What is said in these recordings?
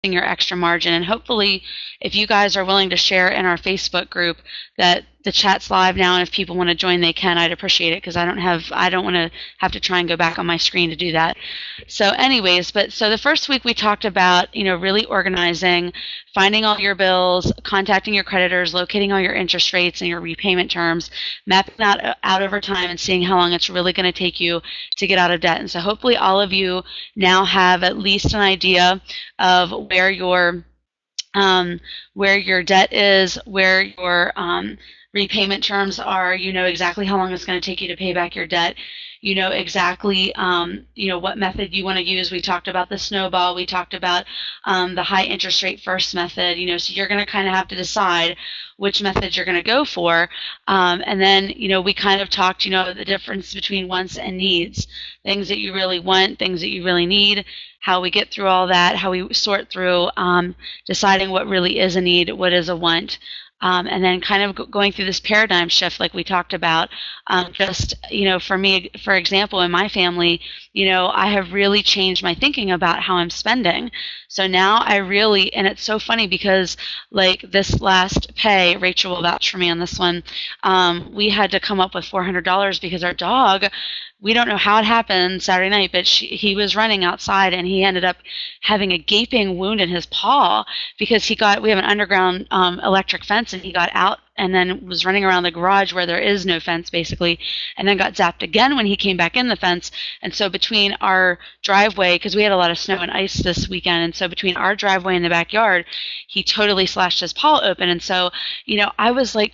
your extra margin. And hopefully, if you guys are willing to share in our Facebook group that the chat's live now, and if people want to join, they can. I'd appreciate it because I don't want to have to try and go back on my screen to do that. So, anyways, so the first week we talked about really organizing, finding all your bills, contacting your creditors, locating all your interest rates and your repayment terms, mapping that out over time, and seeing how long it's really going to take you to get out of debt. And so, hopefully, all of you now have at least an idea of where your debt is, where your repayment terms are. You know exactly how long it's going to take you to pay back your debt. You know exactly what method you want to use. We talked about the snowball. We talked about the high interest rate first method. So you're going to kind of have to decide which method you're going to go for. And then we kind of talked the difference between wants and needs, things that you really want, things that you really need, how we get through all that, how we sort through deciding what really is a need, what is a want. And then kind of going through this paradigm shift like we talked about. For me, for example, in my family, I have really changed my thinking about how I'm spending. So now and it's so funny because like this last pay, Rachel will vouch for me on this one, we had to come up with $400 because our dog, we don't know how it happened Saturday night, but he was running outside and he ended up having a gaping wound in his paw because we have an underground electric fence, and he got out and then was running around the garage where there is no fence basically, and then got zapped again when he came back in the fence. And so between our driveway, because we had a lot of snow and ice this weekend, and so between our driveway and the backyard, he totally slashed his paw open. And so, I was like,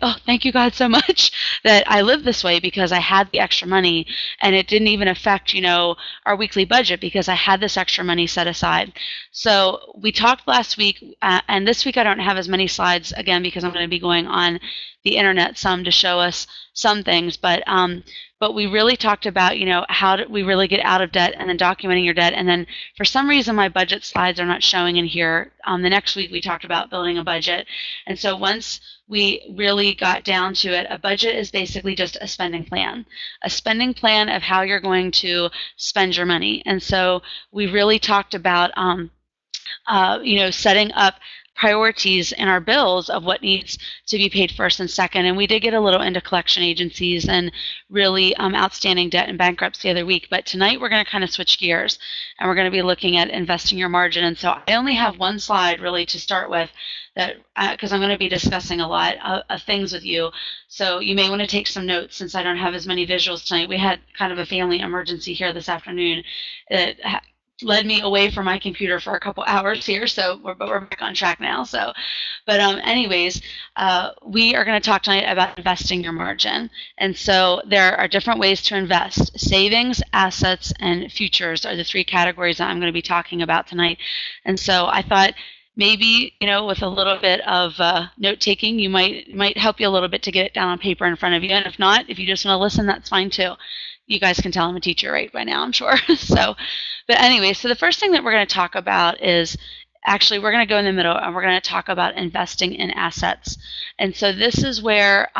oh, thank you God so much that I live this way, because I had the extra money and it didn't even affect, our weekly budget because I had this extra money set aside. So we talked last week, and this week I don't have as many slides again because I'm going to be going on the internet some to show us some things, but we really talked about how do we really get out of debt, and then documenting your debt. And then for some reason my budget slides are not showing in here. The next week we talked about building a budget. And so once we really got down to it, a budget is basically just a spending plan of how you're going to spend your money. And so we really talked about setting up priorities in our bills of what needs to be paid first and second. And we did get a little into collection agencies and really outstanding debt and bankruptcy the other week. But tonight we're going to kind of switch gears, and we're going to be looking at investing your margin. And so I only have one slide really to start with, that because I'm going to be discussing a lot of things with you. So you may want to take some notes since I don't have as many visuals tonight. We had kind of a family emergency here this afternoon that led me away from my computer for a couple hours here, but we're back on track now. But anyways, we are going to talk tonight about investing your margin. And so there are different ways to invest. Savings, assets, and futures are the three categories that I'm going to be talking about tonight. And so I thought maybe with a little bit of note taking, you might help you a little bit to get it down on paper in front of you. And if not, if you just want to listen, that's fine too. You guys can tell I'm a teacher right by now, I'm sure. But anyway, so the first thing that we're going to talk about is, actually we're going to go in the middle and we're going to talk about investing in assets. And so this is where,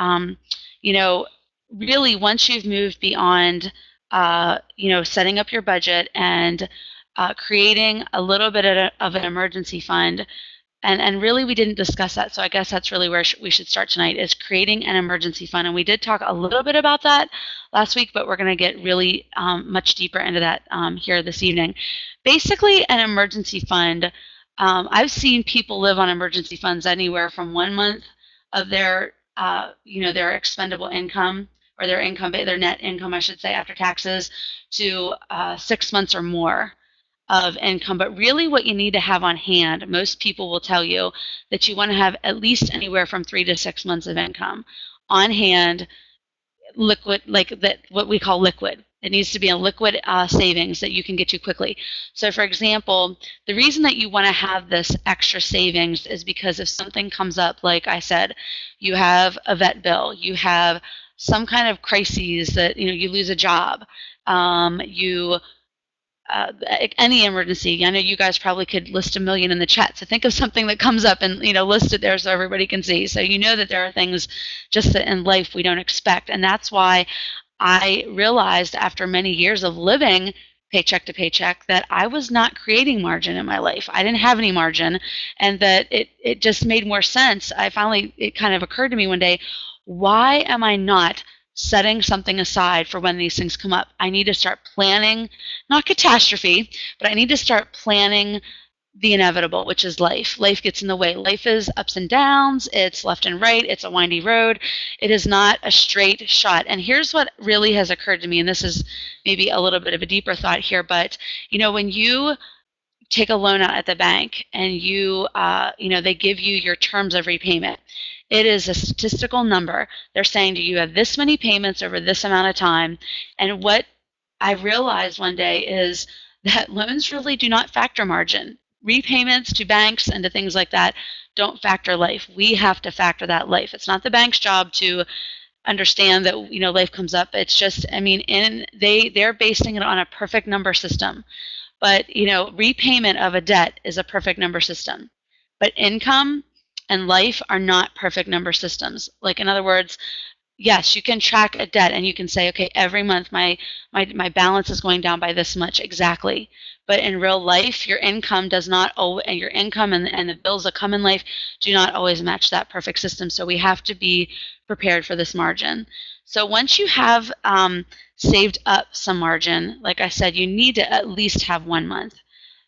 really once you've moved beyond, setting up your budget and creating a little bit of an emergency fund. And really, we didn't discuss that, so I guess that's really where we should start tonight, is creating an emergency fund. And we did talk a little bit about that last week, but we're going to get really much deeper into that here this evening. Basically, an emergency fund, I've seen people live on emergency funds anywhere from 1 month of their expendable income, or their net income, I should say, after taxes, to 6 months or more of income. But really what you need to have on hand, most people will tell you that you want to have at least anywhere from 3 to 6 months of income on hand, liquid, like that, what we call liquid. It needs to be a liquid savings that you can get to quickly. So for example, the reason that you want to have this extra savings is because if something comes up, like I said, you have a vet bill, you have some kind of crises that, you lose a job, any emergency. I know you guys probably could list a million in the chat. So think of something that comes up and list it there so everybody can see. So that there are things just that in life we don't expect, and that's why I realized after many years of living paycheck to paycheck, that I was not creating margin in my life. I didn't have any margin, and that it just made more sense. It kind of occurred to me one day, why am I not setting something aside for when these things come up? I need to start planning, not catastrophe, but I need to start planning the inevitable, which is life. Life gets in the way. Life is ups and downs. It's left and right. It's a windy road. It is not a straight shot. And here's what really has occurred to me, and this is maybe a little bit of a deeper thought here, but when you take a loan out at the bank and they give you your terms of repayment, it is a statistical number. They're saying to you, have this many payments over this amount of time. And what I realized one day is that loans really do not factor margin. Repayments to banks and to things like that don't factor life. We have to factor that life. It's not the bank's job to understand that life comes up. It's just, they're basing it on a perfect number system. But repayment of a debt is a perfect number system. But income and life are not perfect number systems. Like, in other words, yes, you can track a debt and you can say, okay, every month my balance is going down by this much exactly. But in real life, your income does not, and your income and the bills that come in life do not always match that perfect system. So we have to be prepared for this margin. So once you have saved up some margin, like I said, you need to at least have 1 month.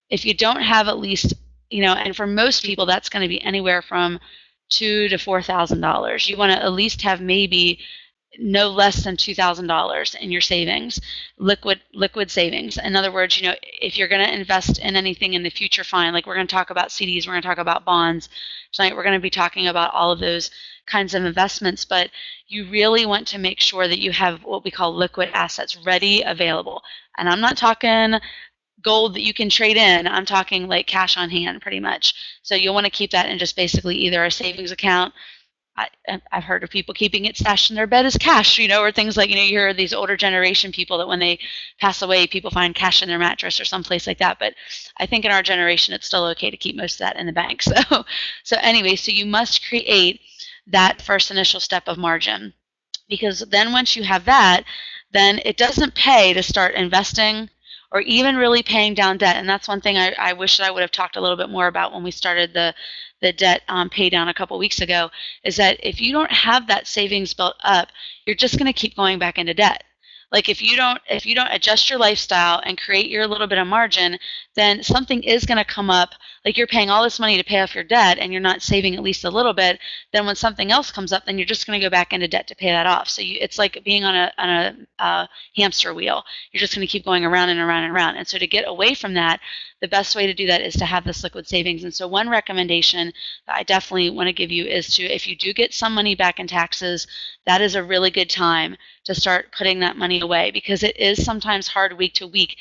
If you don't have at least, and for most people, that's going to be anywhere from $2,000 to $4,000. You want to at least have maybe no less than $2,000 in your savings, liquid savings. In other words, if you're going to invest in anything in the future, fine. Like, we're going to talk about CDs, we're going to talk about bonds tonight. We're going to be talking about all of those kinds of investments, but you really want to make sure that you have what we call liquid assets ready, available. And I'm not talking gold that you can trade in. I'm talking like cash on hand, pretty much. So you'll want to keep that in just basically either a savings account. I've heard of people keeping it stashed in their bed as cash, or things like, you hear these older generation people that when they pass away, people find cash in their mattress or someplace like that. But I think in our generation, it's still okay to keep most of that in the bank. So anyway, so you must create that first initial step of margin, because then once you have that, then it doesn't pay to start investing or even really paying down debt. And that's one thing I wish that I would have talked a little bit more about when we started the debt pay down a couple weeks ago, is that if you don't have that savings built up, you're just going to keep going back into debt. Like, if you don't adjust your lifestyle and create your little bit of margin, then something is going to come up. Like, you're paying all this money to pay off your debt and you're not saving at least a little bit. Then when something else comes up, then you're just going to go back into debt to pay that off. So it's like being on a hamster wheel. You're just going to keep going around and around and around. And so to get away from that, the best way to do that is to have this liquid savings. And so one recommendation that I definitely want to give you is to, if you do get some money back in taxes, that is a really good time to start putting that money away, because it is sometimes hard week to week,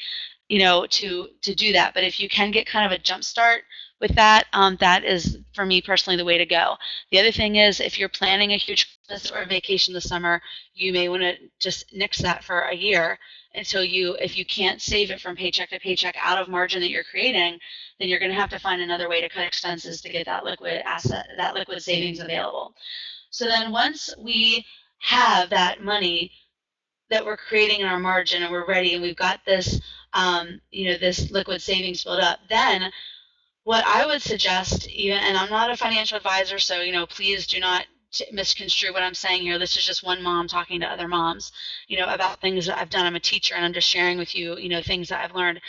to do that. But if you can get kind of a jump start with that, that is, for me personally, the way to go. The other thing is, if you're planning a huge Christmas or a vacation this summer, you may want to just nix that for a year until if you can't save it from paycheck to paycheck out of margin that you're creating, then you're going to have to find another way to cut expenses to get that liquid asset, that liquid savings available. So then once we have that money that we're creating in our margin and we're ready and we've got this, this liquid savings built up, then what I would suggest, and I'm not a financial advisor, so, please do not misconstrue what I'm saying here. This is just one mom talking to other moms, about things that I've done. I'm a teacher and I'm just sharing with you, things that I've learned.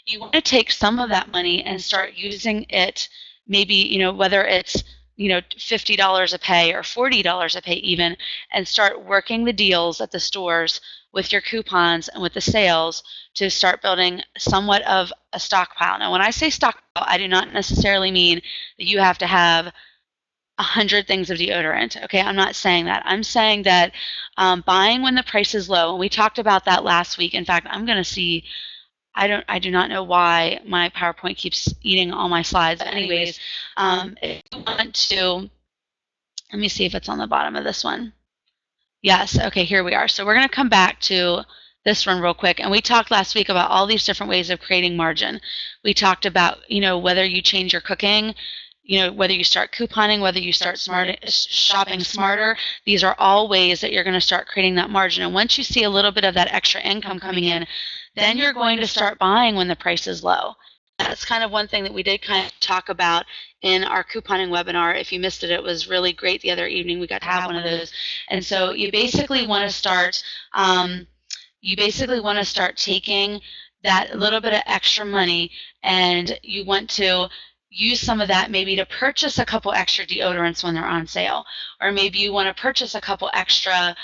You want to take some of that money and start using it, maybe, whether it's $50 a pay or $40 a pay even, and start working the deals at the stores with your coupons and with the sales to start building somewhat of a stockpile. Now, when I say stockpile, I do not necessarily mean that you have to have 100 things of deodorant. Okay, I'm not saying that. I'm saying that buying when the price is low, and we talked about that last week. In fact, I'm going to see. I do not know why my PowerPoint keeps eating all my slides. But anyways, if you want to, let me see if it's on the bottom of this one. Yes, okay, here we are. So we're going to come back to this one real quick. And we talked last week about all these different ways of creating margin. We talked about, whether you change your cooking, whether you start couponing, whether you start shopping smarter. These are all ways that you're going to start creating that margin. And once you see a little bit of that extra income coming in, then you're going to start buying when the price is low. That's kind of one thing that we did kind of talk about in our couponing webinar. If you missed it, it was really great the other evening. We got to have one of those. And so you basically want to start taking that little bit of extra money, and you want to use some of that maybe to purchase a couple extra deodorants when they're on sale, or maybe you want to purchase a couple extra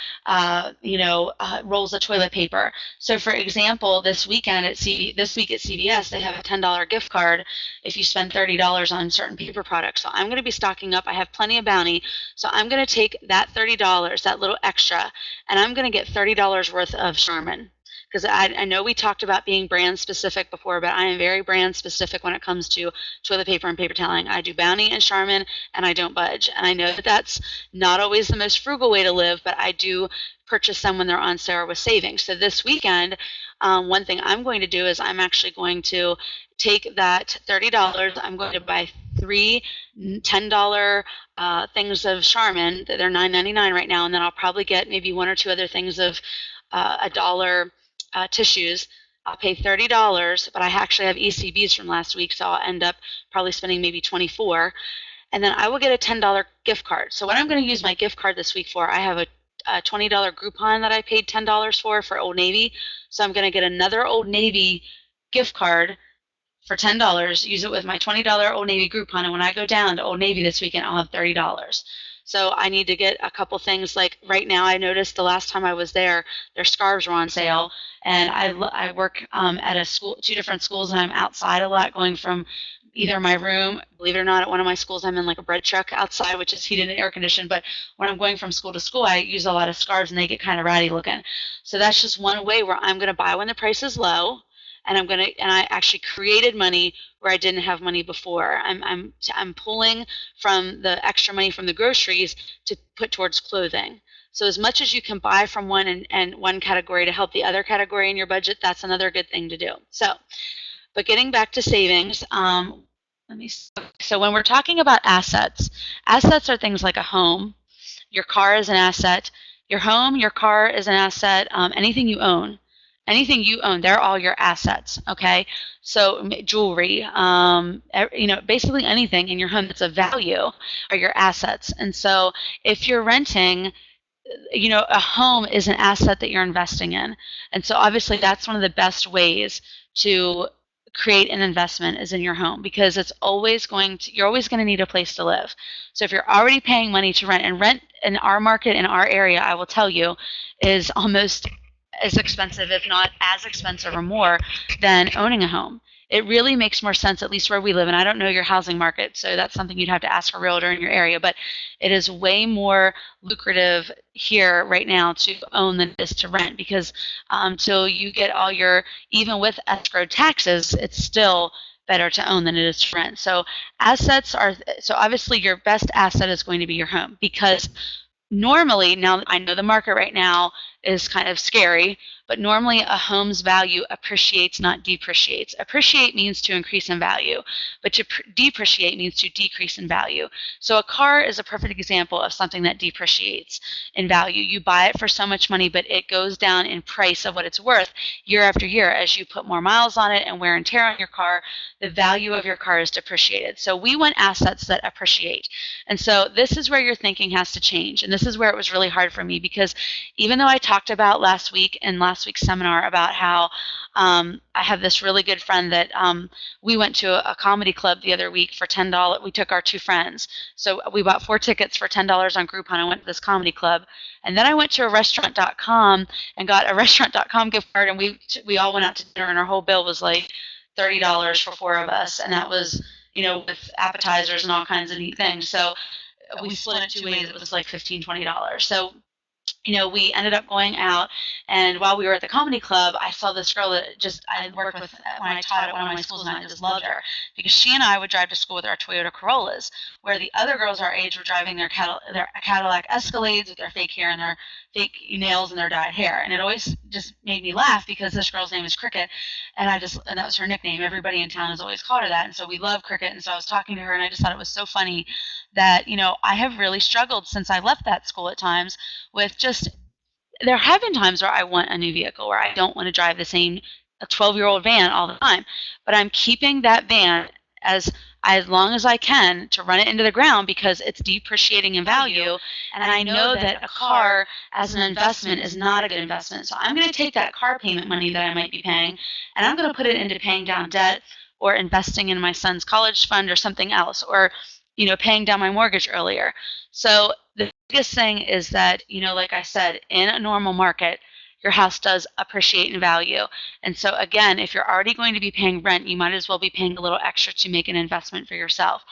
rolls of toilet paper. So for example, this week at CVS, they have a $10 gift card if you spend $30 on certain paper products. So I'm going to be stocking up. I have plenty of Bounty, so I'm going to take that $30, that little extra, and I'm going to get $30 worth of Charmin. Because I know we talked about being brand specific before, but I am very brand specific when it comes to toilet paper and paper toweling. I do Bounty and Charmin, and I don't budge. And I know that that's not always the most frugal way to live, but I do purchase them when they're on sale with savings. So this weekend, one thing I'm going to do is I'm actually going to take that $30. I'm going to buy 3 $10 things of Charmin. They're $9.99 right now, and then I'll probably get maybe 1 or 2 other things of $1 tissues. I'll pay $30, but I actually have ECBs from last week, so I'll end up probably spending maybe $24. And then I will get a $10 gift card. So what I'm going to use my gift card this week for, I have a $20 Groupon that I paid $10 for Old Navy. So I'm going to get another Old Navy gift card for $10, use it with my $20 Old Navy Groupon, and when I go down to Old Navy this weekend, I'll have $30. So I need to get a couple things. Like right now, I noticed the last time I was there, their scarves were on sale. And I work at a school, 2 different schools, and I'm outside a lot, going from either my room. Believe it or not, at one of my schools, I'm in like a bread truck outside, which is heated and air conditioned. But when I'm going from school to school, I use a lot of scarves, and they get kind of ratty looking. So that's just one way where I'm going to buy when the price is low. And I actually created money where I didn't have money before. I'm pulling from the extra money from the groceries to put towards clothing. So as much as you can buy from one and one category to help the other category in your budget, that's another good thing to do. So, but getting back to savings, so when we're talking about assets are things like a home. Your car is an asset. Your home, your car is an asset. Anything you own. Anything you own, they're all your assets, okay? So jewelry, basically anything in your home that's of value are your assets. And so if you're renting, a home is an asset that you're investing in. And so obviously that's one of the best ways to create an investment is in your home, because you're always going to need a place to live. So if you're already paying money to rent, and rent in our market, in our area, I will tell you, is almost as expensive, if not as expensive or more, than owning a home. It really makes more sense, at least where we live, and I don't know your housing market, so that's something you'd have to ask a realtor in your area, but it is way more lucrative here right now to own than it is to rent, because until you get all your, even with escrowed taxes, it's still better to own than it is to rent. So obviously your best asset is going to be your home, because normally, now I know the market right now is kind of scary, but normally a home's value appreciates, not depreciates. Appreciate means to increase in value, but to depreciate means to decrease in value. So a car is a perfect example of something that depreciates in value. You buy it for so much money, but it goes down in price of what it's worth year after year. As you put more miles on it and wear and tear on your car, the value of your car is depreciated. So we want assets that appreciate. And so this is where your thinking has to change. And this is where it was really hard for me, because even though I talked about last week's seminar about how I have this really good friend that we went to a comedy club the other week for $10. We took our 2 friends. So we bought 4 tickets for $10 on Groupon. I went to this comedy club. And then I went to a restaurant.com and got a restaurant.com gift card, and we all went out to dinner, and our whole bill was like $30 for 4 of us. And that was, with appetizers and all kinds of neat things. So we split it 2 ways. It was like $15, $20. So we ended up going out, and while we were at the comedy club, I saw this girl that I had worked with when I taught at one of my schools, and I just loved her, because she and I would drive to school with our Toyota Corollas, where the other girls our age were driving their Cadillac Escalades with their fake hair and their fake nails and their dyed hair. And it always just made me laugh, because this girl's name is Cricket, and that was her nickname. Everybody in town has always called her that, and so we love Cricket. And so I was talking to her, and I just thought it was so funny that I have really struggled since I left that school at times with there have been times where I want a new vehicle, where I don't want to drive the same a 12-year-old van all the time, but I'm keeping that van as long as I can to run it into the ground because it's depreciating in value. And I know that a car as an investment is not a good investment. So I'm going to take that car payment money that I might be paying and I'm going to put it into paying down debt or investing in my son's college fund or something else, or paying down my mortgage earlier. So the biggest thing is that, like I said, in a normal market, your house does appreciate in value. And so again, if you're already going to be paying rent, you might as well be paying a little extra to make an investment for yourself.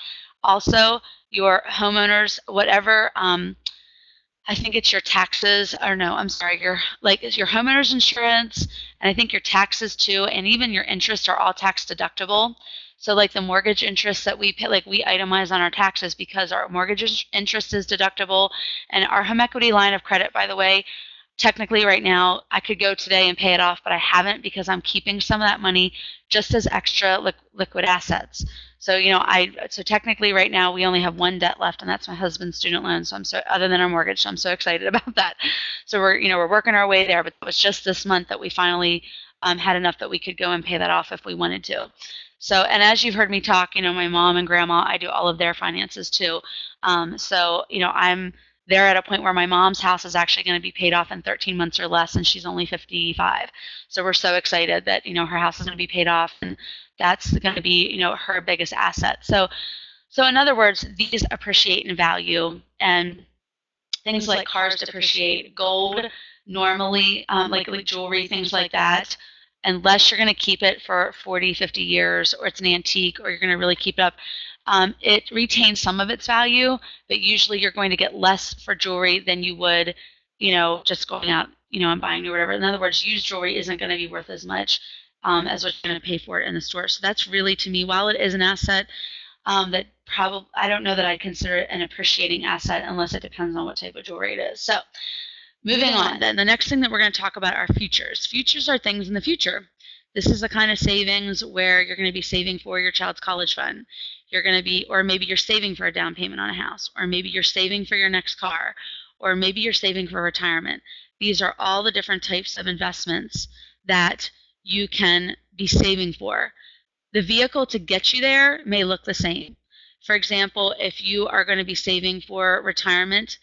Also, your homeowners, whatever, I think it's your taxes, or no, I'm sorry, your homeowner's insurance, and I think your taxes too, and even your interest are all tax deductible. So like the mortgage interest that we pay, like we itemize on our taxes because our mortgage interest is deductible, and our home equity line of credit, by the way, technically right now I could go today and pay it off, but I haven't because I'm keeping some of that money just as extra liquid assets. So so technically right now we only have one debt left, and that's my husband's student loan. So other than our mortgage, so I'm so excited about that. So we're working our way there, but it was just this month that we finally had enough that we could go and pay that off if we wanted to. So, and as you've heard me talk, my mom and grandma, I do all of their finances too. So I'm they're at a point where my mom's house is actually going to be paid off in 13 months or less, and she's only 55. So we're so excited that her house is going to be paid off, and that's going to be her biggest asset. So in other words, these appreciate in value, and things like cars depreciate, gold normally, like jewelry, things like that. Unless you're going to keep it for 40, 50 years, or it's an antique, or you're going to really keep it up, it retains some of its value, but usually you're going to get less for jewelry than you would, just going out, and buying new or whatever. In other words, used jewelry isn't going to be worth as much as what you're going to pay for it in the store. So that's really, to me, while it is an asset, that probably, I don't know that I'd consider it an appreciating asset unless it depends on what type of jewelry it is. So moving on, then the next thing that we're going to talk about are futures. Futures are things in the future. This is the kind of savings where you're going to be saving for your child's college fund. You're going to be, or maybe you're saving for a down payment on a house, or maybe you're saving for your next car, or maybe you're saving for retirement. These are all the different types of investments that you can be saving for. The vehicle to get you there may look the same. For example, if you are going to be saving for retirement,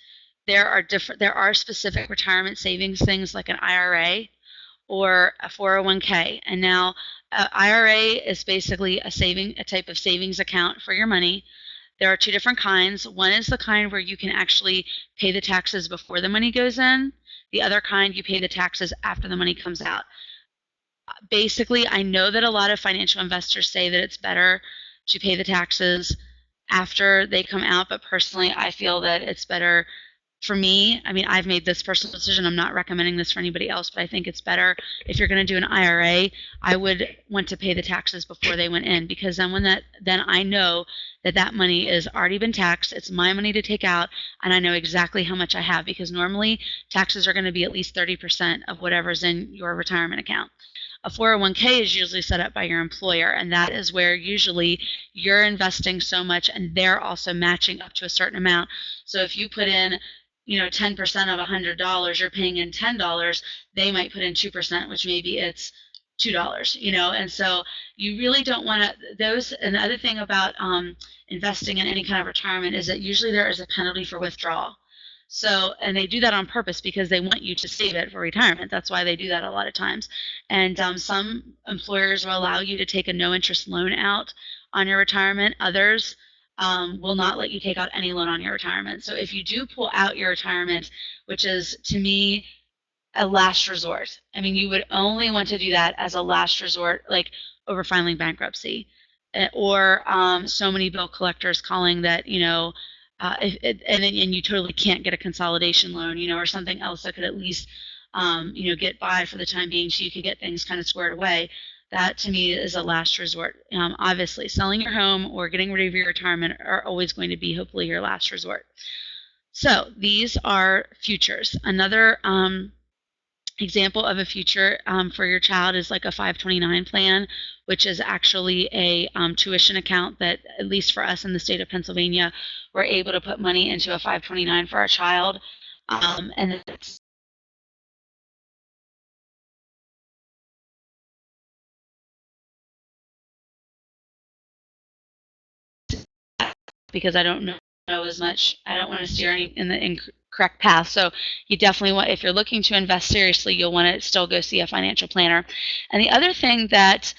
there are specific retirement savings things like an IRA or a 401k. And now IRA is basically a type of savings account for your money. There are two different kinds. One is the kind where you can actually pay the taxes before the money goes in. The other kind, you pay the taxes after the money comes out. Basically, I know that a lot of financial investors say that it's better to pay the taxes after they come out, but personally, I feel that it's better. For me, I mean, I've made this personal decision. I'm not recommending this for anybody else, but I think it's better if you're going to do an IRA, I would want to pay the taxes before they went in, because then I know that money has already been taxed. It's my money to take out, and I know exactly how much I have, because normally taxes are going to be at least 30% of whatever's in your retirement account. A 401k is usually set up by your employer, and that is where usually you're investing so much and they're also matching up to a certain amount. So if you put in 10% of $100, you're paying in $10, they might put in 2%, which maybe it's $2, and so you really don't want to, and the other thing about investing in any kind of retirement is that usually there is a penalty for withdrawal. So, and they do that on purpose because they want you to save it for retirement. That's why they do that a lot of times. And some employers will allow you to take a no interest loan out on your retirement. Others will not let you take out any loan on your retirement. So if you do pull out your retirement, which is, to me, a last resort, I mean, you would only want to do that as a last resort, like over filing bankruptcy, or so many bill collectors calling that, and you totally can't get a consolidation loan, or something else that could at least, get by for the time being so you could get things kind of squared away. That, to me, is a last resort. Obviously, selling your home or getting rid of your retirement are always going to be, hopefully, your last resort. So these are futures. Another example of a future for your child is like a 529 plan, which is actually a tuition account that, at least for us in the state of Pennsylvania, we're able to put money into a 529 for our child. And it's because I don't know as much. I don't want to steer any in the incorrect path. So you definitely want, if you're looking to invest seriously, you'll want to still go see a financial planner. And the other thing that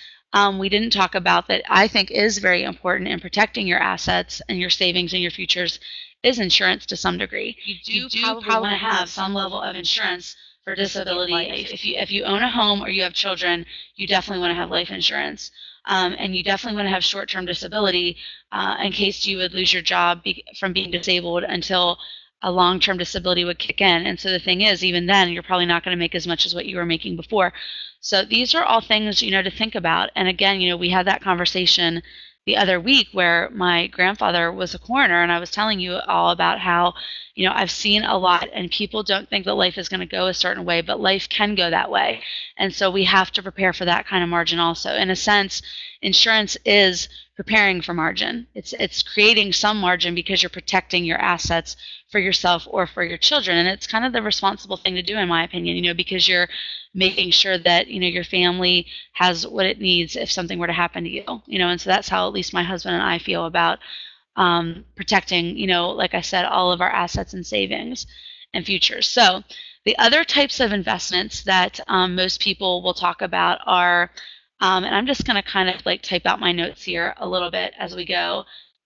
we didn't talk about that I think is very important in protecting your assets and your savings and your futures is insurance to some degree. You do probably want to have some level of insurance for disability. If you own a home or you have children, you definitely want to have life insurance. And you definitely want to have short-term disability in case you would lose your job from being disabled until a long-term disability would kick in. And so the thing is, even then, you're probably not going to make as much as what you were making before. So these are all things, to think about. And again, we had that conversation the other week where my grandfather was a coroner, and I was telling you all about how, I've seen a lot, and people don't think that life is going to go a certain way, but life can go that way. And so we have to prepare for that kind of margin also. In a sense, insurance is preparing for margin. It's creating some margin because you're protecting your assets for yourself or for your children. And it's kind of the responsible thing to do, in my opinion, because you're making sure that, your family has what it needs if something were to happen to you, and so that's how at least my husband and I feel about protecting, like I said, all of our assets and savings and futures. So the other types of investments that most people will talk about are, and I'm just going to kind of type out my notes here a little bit as we go,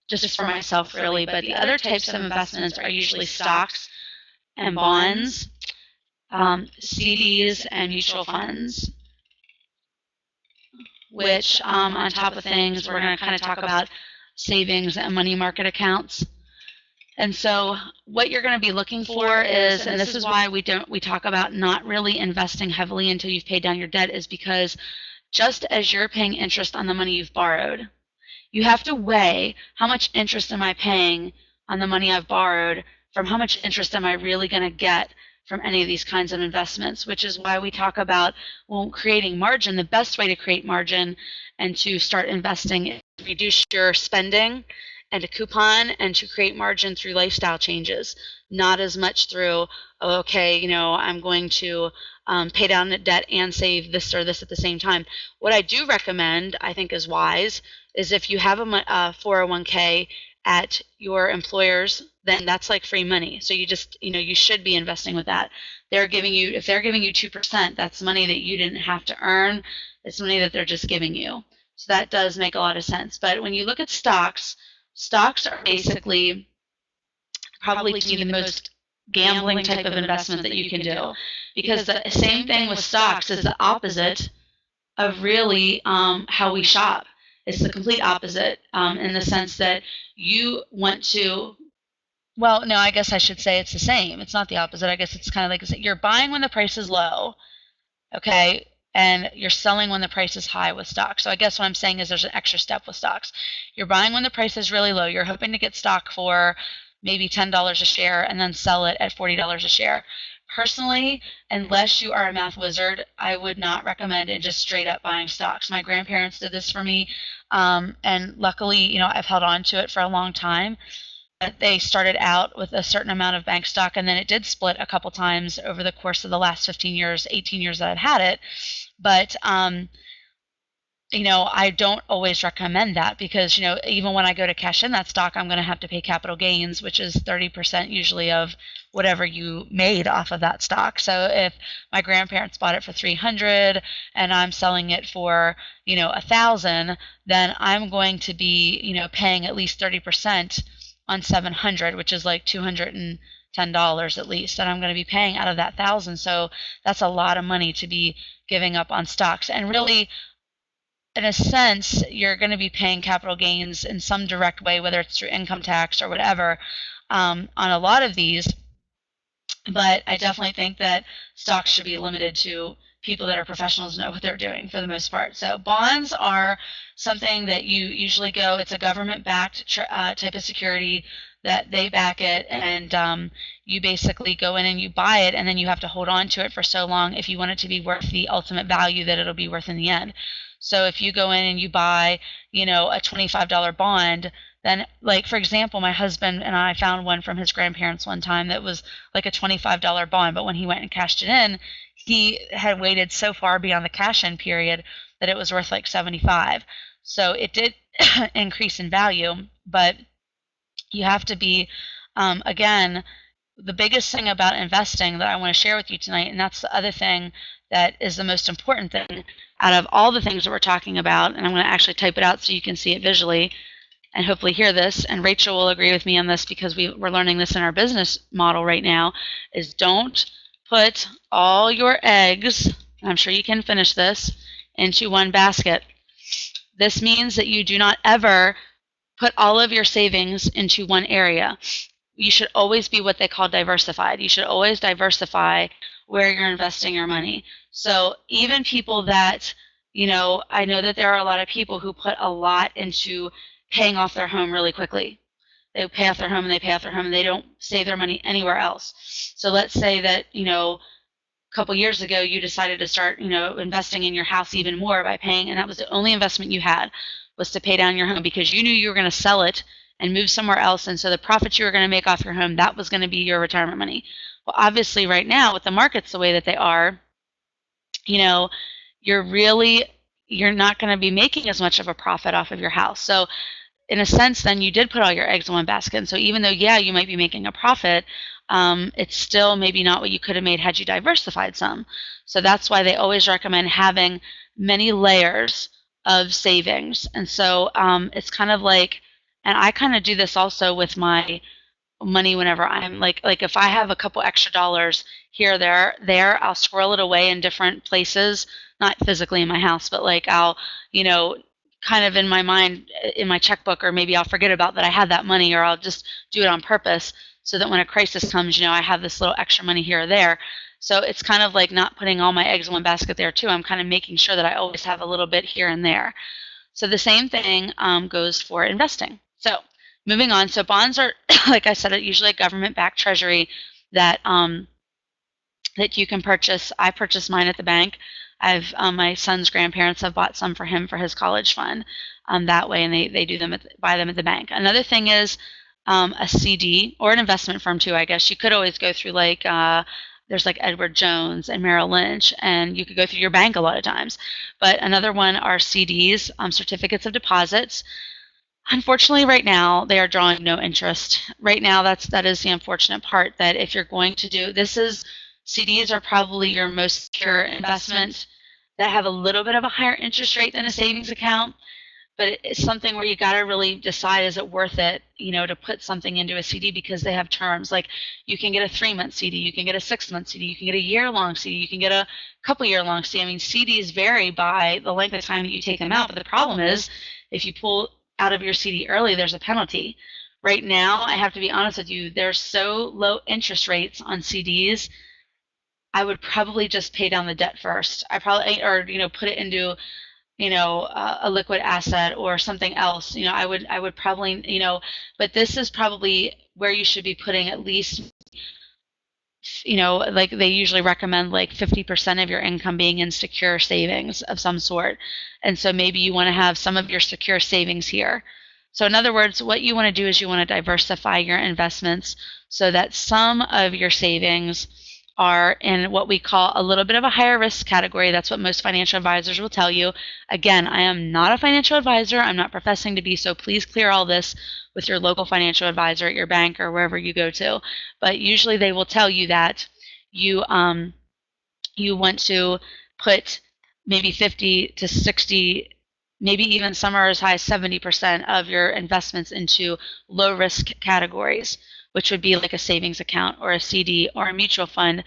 just for myself really, but the other types of investments are usually stocks and bonds, CDs and mutual funds, which on top of things, we're going to kind of talk about savings and money market accounts. And so what you're going to be looking for is, and this is why we talk about not really investing heavily until you've paid down your debt, is because just as you're paying interest on the money you've borrowed, you have to weigh how much interest am I paying on the money I've borrowed from how much interest am I really going to get from any of these kinds of investments, which is why we talk about, creating margin. The best way to create margin and to start investing is to reduce your spending and to coupon and to create margin through lifestyle changes, not as much through, I'm going to pay down the debt and save this or this at the same time. What I do recommend, I think is wise, is if you have a 401k at your employer's, then that's like free money. So you just, you should be investing with that. If they're giving you 2%, that's money that you didn't have to earn. It's money that they're just giving you. So that does make a lot of sense. But when you look at stocks are basically probably to me the most gambling type of investment that you can do, because the same thing with stocks is the opposite of really how we shop. It's the complete opposite in the sense that you want to, well, no, I guess I should say it's the same. It's not the opposite. I guess it's kind of like you're buying when the price is low, okay, and you're selling when the price is high with stocks. So I guess what I'm saying is there's an extra step with stocks. You're buying when the price is really low. You're hoping to get stock for maybe $10 a share and then sell it at $40 a share. Personally, unless you are a math wizard, I would not recommend it just straight up buying stocks. My grandparents did this for me, and luckily, I've held on to it for a long time. But they started out with a certain amount of bank stock, and then it did split a couple times over the course of the last 15 years, 18 years that I've had it. But I don't always recommend that because, even when I go to cash in that stock, I'm going to have to pay capital gains, which is 30% usually of whatever you made off of that stock. So if my grandparents bought it for $300 and I'm selling it for, $1,000, then I'm going to be, paying at least 30% on $700, which is like $210 at least, and I'm going to be paying out of that $1,000. So that's a lot of money to be giving up on stocks. And really, in a sense, you're going to be paying capital gains in some direct way, whether it's through income tax or whatever, on a lot of these. But I definitely think that stocks should be limited to people that are professionals, know what they're doing for the most part. So bonds are something that you usually go, it's a government-backed type of security that they back it, and you basically go in and you buy it, and then you have to hold on to it for so long if you want it to be worth the ultimate value that it'll be worth in the end. So if you go in and you buy, a $25 bond, then, like, for example, my husband and I found one from his grandparents one time that was like a $25 bond, but when he went and cashed it in, he had waited so far beyond the cash-in period that it was worth like $75. So it did increase in value, but You have to be, again, the biggest thing about investing that I want to share with you tonight, and that's the other thing that is the most important thing out of all the things that we're talking about, and I'm going to actually type it out so you can see it visually and hopefully hear this, and Rachel will agree with me on this because we're learning this in our business model right now, is don't put all your eggs, I'm sure you can finish this, into one basket. This means that you do not ever put all of your savings into one area. You should always be what they call diversified. You should always diversify where you're investing your money. So even people that, I know that there are a lot of people who put a lot into paying off their home really quickly. They pay off their home and they pay off their home and they don't save their money anywhere else. So let's say that, a couple years ago you decided to start, investing in your house even more by paying, and that was the only investment you had, was to pay down your home because you knew you were going to sell it and move somewhere else, and so the profits you were going to make off your home, that was going to be your retirement money. Well, obviously right now with the markets the way that they are, you're not going to be making as much of a profit off of your house. So in a sense, then you did put all your eggs in one basket. And so even though, yeah, you might be making a profit, it's still maybe not what you could have made had you diversified some. So that's why they always recommend having many layers of savings. And so it's kind of like, and I kind of do this also with my money whenever I'm like if I have a couple extra dollars here or there, I'll squirrel it away in different places, not physically in my house, but like I'll, kind of in my mind, in my checkbook, or maybe I'll forget about that I had that money, or I'll just do it on purpose so that when a crisis comes, I have this little extra money here or there. So it's kind of like not putting all my eggs in one basket there too. I'm kind of making sure that I always have a little bit here and there. So the same thing goes for investing. So moving on. So bonds are, like I said, usually a government-backed treasury that that you can purchase. I purchased mine at the bank. I've my son's grandparents have bought some for him for his college fund that way, and they do them buy them at the bank. Another thing is a CD or an investment firm too. I guess you could always go through like there's like Edward Jones and Merrill Lynch, and you could go through your bank a lot of times. But another one are CDs, certificates of deposits. Unfortunately, right now they are drawing no interest. Right now, that is the unfortunate part. That if you're going to do CDs are probably your most secure investment that have a little bit of a higher interest rate than a savings account, but it's something where you got to really decide, is it worth it, to put something into a CD, because they have terms. Like you can get a 3-month CD, you can get a 6-month CD, you can get a year-long CD, you can get a couple-year-long CD. I mean, CDs vary by the length of time that you take them out, but the problem is if you pull out of your CD early, there's a penalty. Right now, I have to be honest with you, there's so low interest rates on CDs, I would probably just pay down the debt first. Or put it into, a liquid asset or something else. I would probably, but this is probably where you should be putting at least, like they usually recommend like 50% of your income being in secure savings of some sort. And so maybe you want to have some of your secure savings here. So in other words, what you want to do is you want to diversify your investments so that some of your savings are in what we call a little bit of a higher risk category. That's what most financial advisors will tell you. Again, I am not a financial advisor. I'm not professing to be, so please clear all this with your local financial advisor at your bank or wherever you go to. But usually they will tell you that you want to put maybe 50 to 60, maybe even some are as high as 70% of your investments into low risk categories, which would be like a savings account or a CD or a mutual fund.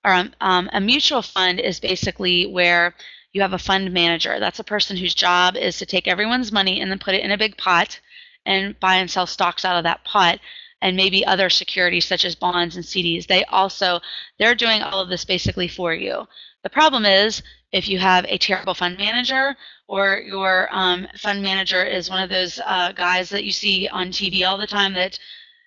Or a mutual fund is basically where you have a fund manager. That's a person whose job is to take everyone's money and then put it in a big pot and buy and sell stocks out of that pot, and maybe other securities such as bonds and CDs. They're doing all of this basically for you. The problem is if you have a terrible fund manager, or your fund manager is one of those guys that you see on TV all the time that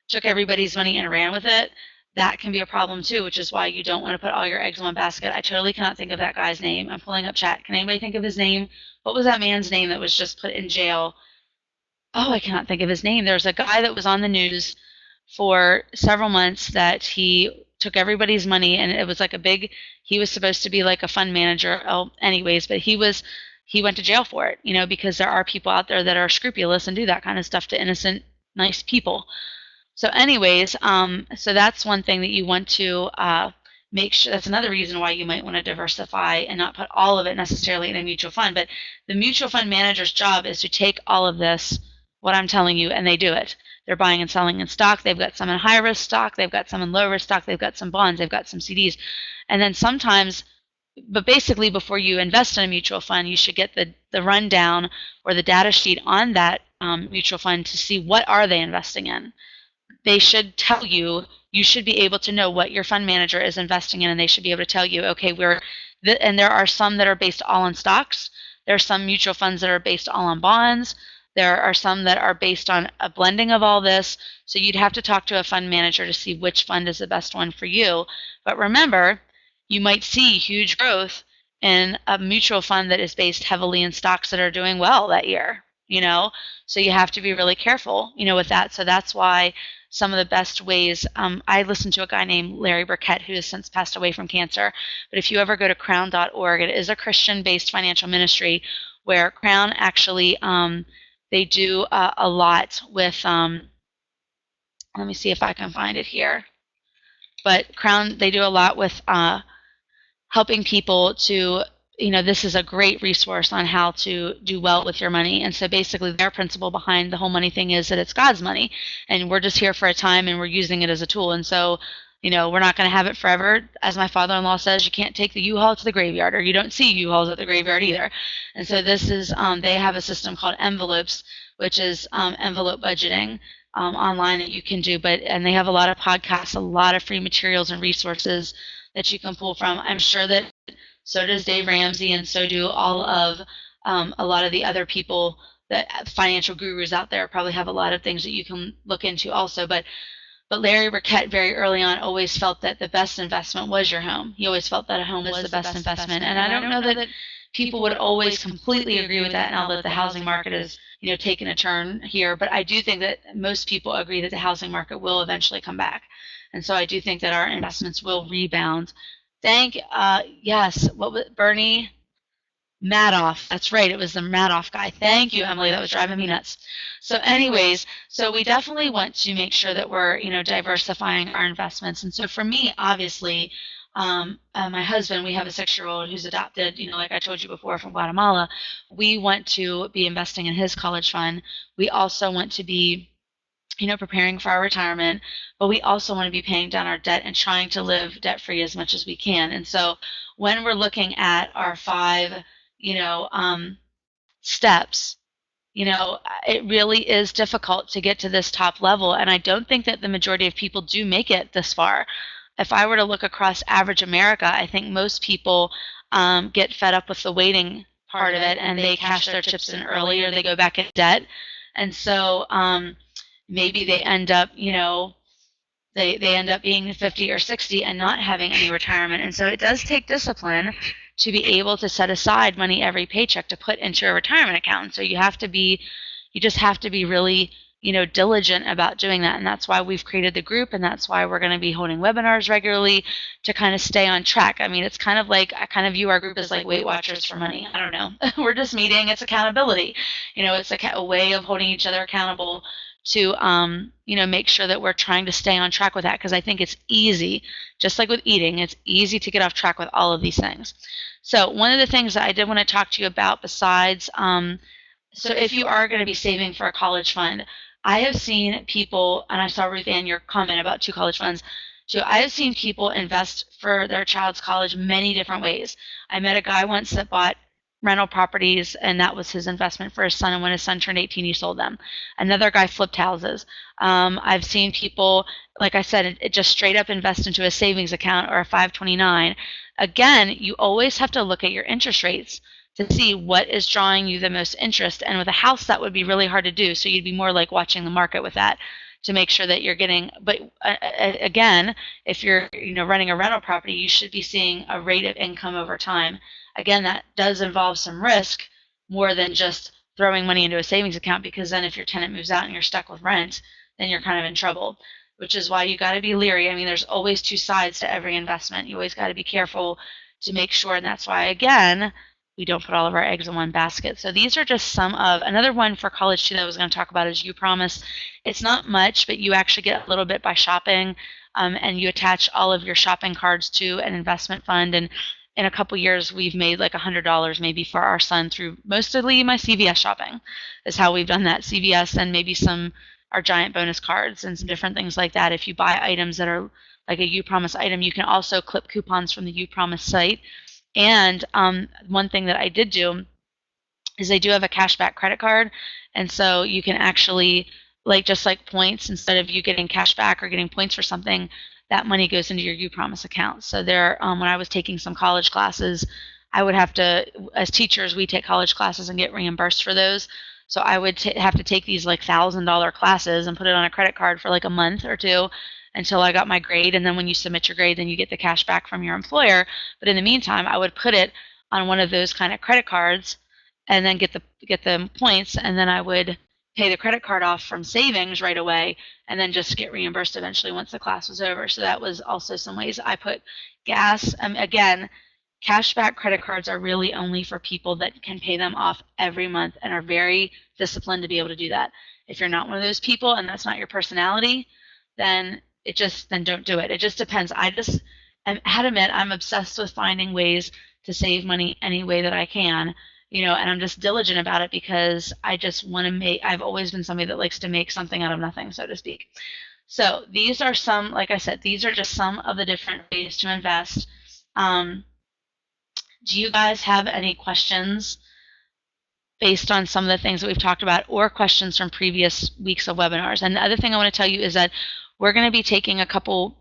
took everybody's money and ran with it, that can be a problem too, which is why you don't want to put all your eggs in one basket. I totally cannot think of that guy's name. I'm pulling up chat. Can anybody think of his name? What was that man's name that was just put in jail? Oh, I cannot think of his name. There's a guy that was on the news for several months that he took everybody's money, and it was like he was supposed to be like a fund manager. Oh, anyways, but he went to jail for it, because there are people out there that are scrupulous and do that kind of stuff to innocent nice people. So anyways, so that's one thing that you want to make sure. That's another reason why you might want to diversify and not put all of it necessarily in a mutual fund. But the mutual fund manager's job is to take all of this, what I'm telling you, and they do it. They're buying and selling in stock. They've got some in high risk stock. They've got some in low risk stock. They've got some bonds. They've got some CDs. And then sometimes, but basically before you invest in a mutual fund, you should get the rundown or the data sheet on that mutual fund to see what are they investing in. They should tell you, you should be able to know what your fund manager is investing in, and they should be able to tell you, okay, and there are some that are based all on stocks. There are some mutual funds that are based all on bonds. There are some that are based on a blending of all this. So you'd have to talk to a fund manager to see which fund is the best one for you. But remember, you might see huge growth in a mutual fund that is based heavily in stocks that are doing well that year, So you have to be really careful, with that. So that's why some of the best ways, I listened to a guy named Larry Burkett who has since passed away from cancer. But if you ever go to crown.org, it is a Christian-based financial ministry where Crown actually, they do a lot with, let me see if I can find it here. But Crown, they do a lot with helping people to, this is a great resource on how to do well with your money. And so basically their principle behind the whole money thing is that it's God's money and we're just here for a time and we're using it as a tool. And so, we're not going to have it forever. As my father-in-law says, you can't take the U-Haul to the graveyard, or you don't see U-Hauls at the graveyard either. And so this is, they have a system called envelopes, which is envelope budgeting online that you can do. And they have a lot of podcasts, a lot of free materials and resources that you can pull from. I'm sure that so does Dave Ramsey, and so do all of a lot of the other people, that financial gurus out there probably have a lot of things that you can look into also. But Larry Burkett very early on always felt that the best investment was your home. He always felt that a home was the best investment. And I don't know that people would always completely agree with that now that the housing market is, taking a turn here. But I do think that most people agree that the housing market will eventually come back. And so I do think that our investments will rebound. Yes, what was Bernie Madoff? That's right, it was the Madoff guy. Thank you, Emily, that was driving me nuts. So anyways, so we definitely want to make sure that we're, diversifying our investments. And so for me, obviously, my husband, we have a 6-year-old who's adopted, like I told you before, from Guatemala. We want to be investing in his college fund. We also want to be preparing for our retirement, but we also want to be paying down our debt and trying to live debt-free as much as we can. And so when we're looking at our 5, steps, it really is difficult to get to this top level. And I don't think that the majority of people do make it this far. If I were to look across average America, I think most people get fed up with the waiting part of it and they cash their chips in early or they go back in debt. And so maybe they end up, they end up being 50 or 60 and not having any retirement. And so it does take discipline to be able to set aside money every paycheck to put into a retirement account. So you just have to be really, diligent about doing that. And that's why we've created the group, and that's why we're going to be holding webinars regularly to kind of stay on track. I mean, it's kind of like, I kind of view our group as like Weight Watchers for money. I don't know. We're just meeting. It's accountability. It's a way of holding each other accountable to make sure that we're trying to stay on track with that, because I think it's easy, just like with eating, it's easy to get off track with all of these things. So one of the things that I did want to talk to you about besides, so if you are going to be saving for a college fund, I have seen people, and I saw Ruth Ann, your comment about 2 college funds, so I have seen people invest for their child's college many different ways. I met a guy once that bought rental properties, and that was his investment for his son, and when his son turned 18, he sold them. Another guy flipped houses. I've seen people, like I said, it just straight up invest into a savings account or a 529. Again, you always have to look at your interest rates to see what is drawing you the most interest, and with a house that would be really hard to do, so you'd be more like watching the market with that to make sure that you're getting, but again, if you're running a rental property, you should be seeing a rate of income over time. Again, that does involve some risk more than just throwing money into a savings account, because then if your tenant moves out and you're stuck with rent, then you're kind of in trouble, which is why you got to be leery. I mean, there's always 2 sides to every investment. You always got to be careful to make sure, and that's why, again, we don't put all of our eggs in one basket. So these are just some of, another one for college too that I was going to talk about is uPromise. It's not much, but you actually get a little bit by shopping, and you attach all of your shopping cards to an investment fund. And in a couple years, we've made like $100 maybe for our son through mostly my CVS shopping is how we've done that. CVS and maybe some our giant bonus cards and some different things like that. If you buy items that are like a uPromise item, you can also clip coupons from the uPromise site. And one thing that I did do is they do have a cashback credit card, and so you can actually, like just like points, instead of you getting cash back or getting points for something, that money goes into your uPromise account. So there, when I was taking some college classes, I would have to, as teachers, we take college classes and get reimbursed for those. So I would have to take these like $1,000 classes and put it on a credit card for like a month or two until I got my grade. And then when you submit your grade, then you get the cash back from your employer. But in the meantime, I would put it on one of those kind of credit cards and then get the points, and then I would pay the credit card off from savings right away and then just get reimbursed eventually once the class was over. So that was also some ways I put gas. Again, cashback credit cards are really only for people that can pay them off every month and are very disciplined to be able to do that. If you're not one of those people and that's not your personality, then don't do it. It just depends. I had to admit, I'm obsessed with finding ways to save money any way that I can, and I'm just diligent about it because I just want to I've always been somebody that likes to make something out of nothing, so to speak. So these are some, like I said, these are just some of the different ways to invest. Do you guys have any questions based on some of the things that we've talked about, or questions from previous weeks of webinars? And the other thing I want to tell you is that we're going to be taking a couple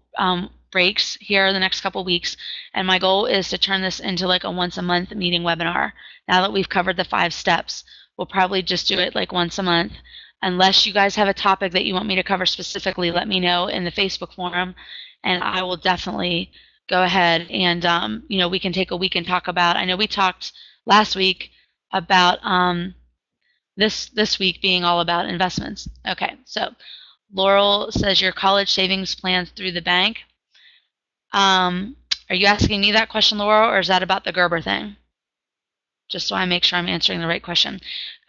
breaks here in the next couple weeks, and my goal is to turn this into like a once a month meeting webinar. Now that we've covered the 5 steps, we'll probably just do it like once a month. Unless you guys have a topic that you want me to cover specifically, let me know in the Facebook forum, and I will definitely go ahead and we can take a week and talk about. I know we talked last week about this week being all about investments. Okay, so Laurel says your college savings plans through the bank. Are you asking me that question, Laurel, or is that about the Gerber thing? Just so I make sure I'm answering the right question.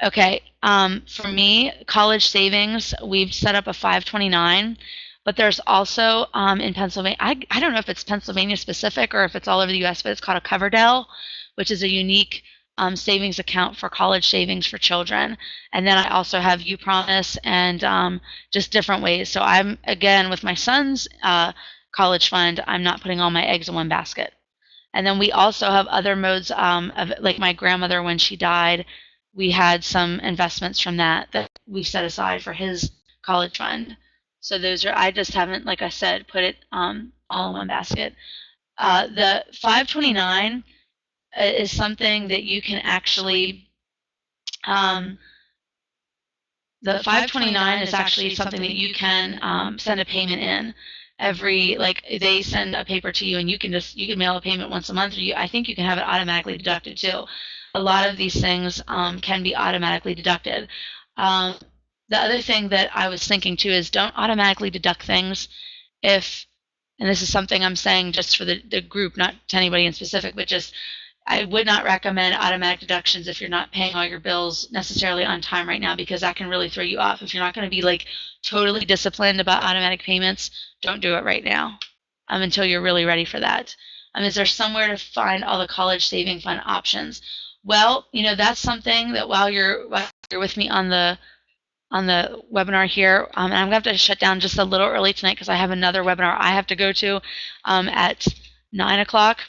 Okay, for me, college savings, we've set up a 529, but there's also in Pennsylvania, I don't know if it's Pennsylvania specific or if it's all over the U.S., but it's called a Coverdell, which is a unique savings account for college savings for children. And then I also have uPromise and just different ways. So I'm, again, with my son's college fund, I'm not putting all my eggs in one basket. And then we also have other modes of, like my grandmother, when she died, we had some investments from that we set aside for his college fund. So those are, I just haven't, like I said, put it all in one basket. The 529 is something that you can actually, the 529 is actually something that you can send a payment in. They send a paper to you, and you can mail a payment once a month. I think you can have it automatically deducted too. A lot of these things can be automatically deducted. The other thing that I was thinking too is don't automatically deduct things if, and this is something I'm saying just for the group, not to anybody in specific, but just I would not recommend automatic deductions if you're not paying all your bills necessarily on time right now, because that can really throw you off. If you're not going to be like totally disciplined about automatic payments, don't do it right now until you're really ready for that. Is there somewhere to find all the college saving fund options? Well, that's something that while you're with me on the webinar here, and I'm going to have to shut down just a little early tonight because I have another webinar I have to go to at 9 o'clock.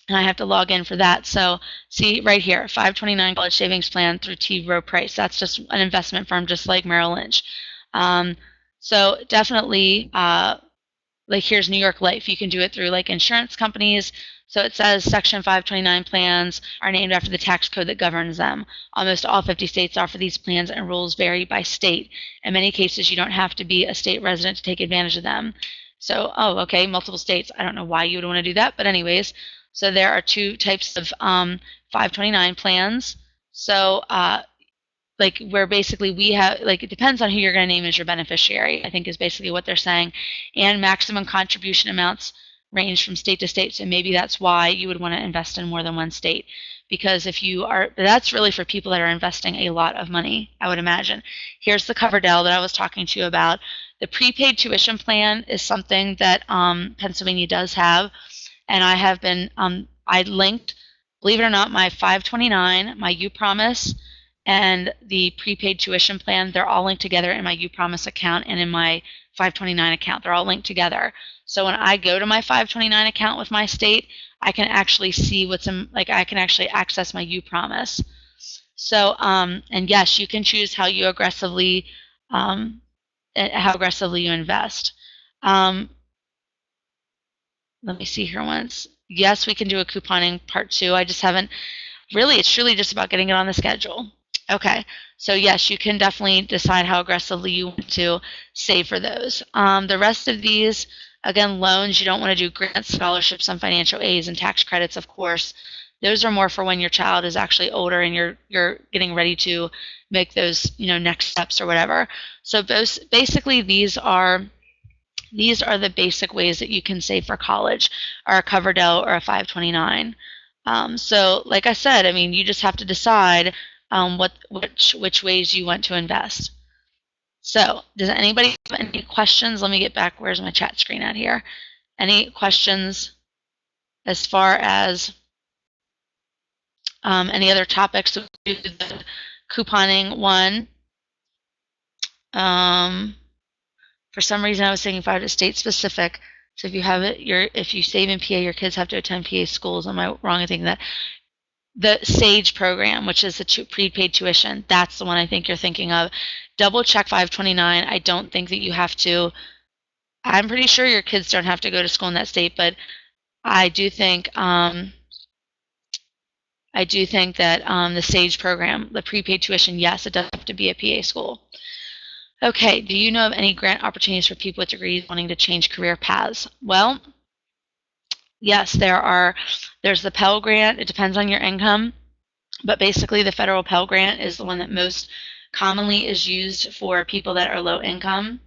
And I have to log in for that. So see right here, 529 college savings plan through T. Rowe Price. That's just an investment firm just like Merrill Lynch. So definitely, like here's New York Life. You can do it through like insurance companies. So it says Section 529 plans are named after the tax code that governs them. Almost all 50 states offer these plans, and rules vary by state. In many cases, you don't have to be a state resident to take advantage of them. So, okay, multiple states. I don't know why you would want to do that, but anyways. So there are 2 types of 529 plans. So like where basically we have, like it depends on who you're going to name as your beneficiary, I think is basically what they're saying. And maximum contribution amounts range from state to state. So maybe that's why you would want to invest in more than one state. Because if you are, that's really for people that are investing a lot of money, I would imagine. Here's the Coverdell that I was talking to you about. The prepaid tuition plan is something that Pennsylvania does have. And I have been, I linked, believe it or not, my 529, my UPromise, and the prepaid tuition plan. They're all linked together in my UPromise account and in my 529 account. They're all linked together. So when I go to my 529 account with my state, I can actually see what's in, like I can actually access my UPromise. So, and yes, you can choose how aggressively you invest. Let me see here once. Yes, we can do a couponing part 2. I just haven't, really, it's truly just about getting it on the schedule. Okay, so yes, you can definitely decide how aggressively you want to save for those. The rest of these, again, loans, you don't want to do grants, scholarships, and financial aids and tax credits, of course. Those are more for when your child is actually older and you're getting ready to make those, next steps or whatever. So basically these are the basic ways that you can save for college, or a Coverdell or a 529. So like I said, I mean, you just have to decide which ways you want to invest. So does anybody have any questions? Let me get back. Where's my chat screen at here? Any questions as far as any other topics? So we did the couponing one. For some reason, I was thinking if I was state specific. So if you have it, if you save in PA, your kids have to attend PA schools. Am I wrong in thinking that? The SAGE program, which is the prepaid tuition, that's the one I think you're thinking of. Double check 529. I don't think that you have to. I'm pretty sure your kids don't have to go to school in that state, but I do think that the SAGE program, the prepaid tuition, yes, it does have to be a PA school. Okay, do you know of any grant opportunities for people with degrees wanting to change career paths? Well, yes, there's the Pell Grant. It depends on your income, but basically the federal Pell Grant is the one that most commonly is used for people that are low income.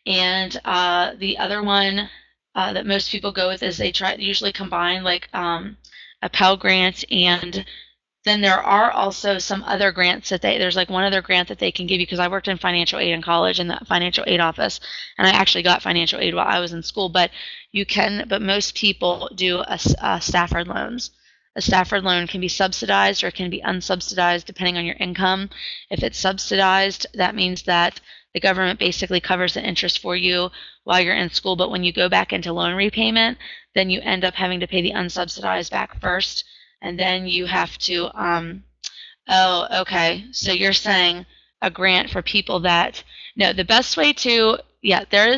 And the other one that most people go with is they usually combine like a Pell Grant, and then there are also some other grants that there's like one other grant that they can give you, because I worked in financial aid in college in the financial aid office, and I actually got financial aid while I was in school, but most people do a Stafford loans. A Stafford loan can be subsidized or it can be unsubsidized depending on your income. If it's subsidized, that means that the government basically covers the interest for you while you're in school, but when you go back into loan repayment, then you end up having to pay the unsubsidized back first. And then you have to, oh, okay. So you're saying a grant for people that, no, the best way to, yeah, there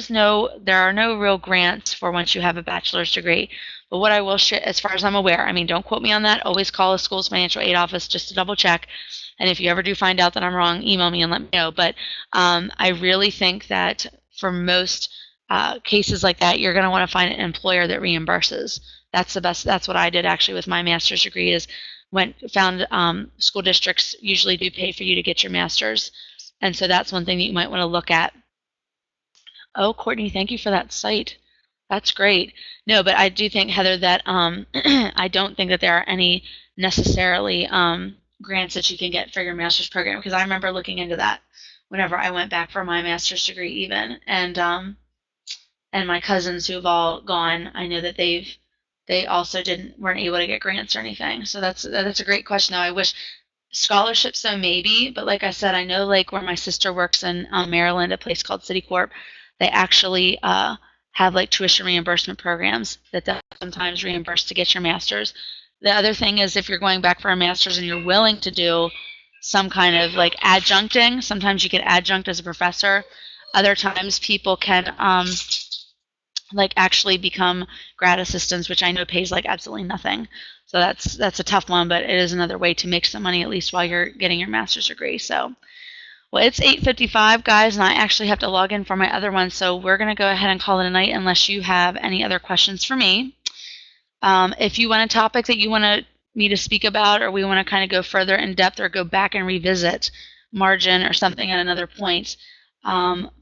are no real grants for once you have a bachelor's degree. But what I will share, as far as I'm aware, I mean, don't quote me on that. Always call a school's financial aid office just to double check. And if you ever do find out that I'm wrong, email me and let me know. But I really think that for most cases like that, you're going to want to find an employer that reimburses. That's the best. That's what I did actually with my master's degree, is found school districts usually do pay for you to get your master's. And so that's one thing that you might want to look at. Oh, Courtney, thank you for that site. That's great. No, but I do think, Heather, that I don't think that there are any necessarily grants that you can get for your master's program, because I remember looking into that whenever I went back for my master's degree even. And my cousins who've all gone, I know that they also weren't able to get grants or anything. So that's a great question. Now, I wish scholarships, so maybe, but like I said, I know like where my sister works in Maryland, a place called Citicorp, they actually have like tuition reimbursement programs that they'll sometimes reimburse to get your master's. The other thing is, if you're going back for a master's and you're willing to do some kind of like adjuncting, sometimes you get adjunct as a professor. Other times people can like actually become grad assistants, which I know pays like absolutely nothing. So that's a tough one, but it is another way to make some money, at least while you're getting your master's degree. So, well, it's 8:55, guys, and I actually have to log in for my other one. So we're going to go ahead and call it a night unless you have any other questions for me. If you want a topic that you want me to speak about, or we want to kind of go further in depth or go back and revisit margin or something at another point,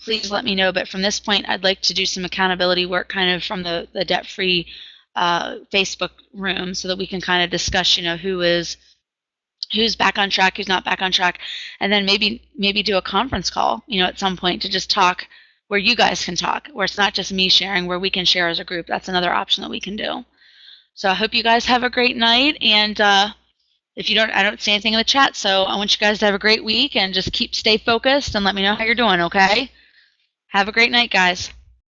please let me know. But from this point, I'd like to do some accountability work kind of from the debt-free Facebook room so that we can kind of discuss, who's back on track, who's not back on track, and then maybe do a conference call, at some point to just talk where you guys can talk, where it's not just me sharing, where we can share as a group. That's another option that we can do. So I hope you guys have a great night, and if you don't, I don't see anything in the chat, so I want you guys to have a great week and just stay focused and let me know how you're doing, okay? Have a great night, guys.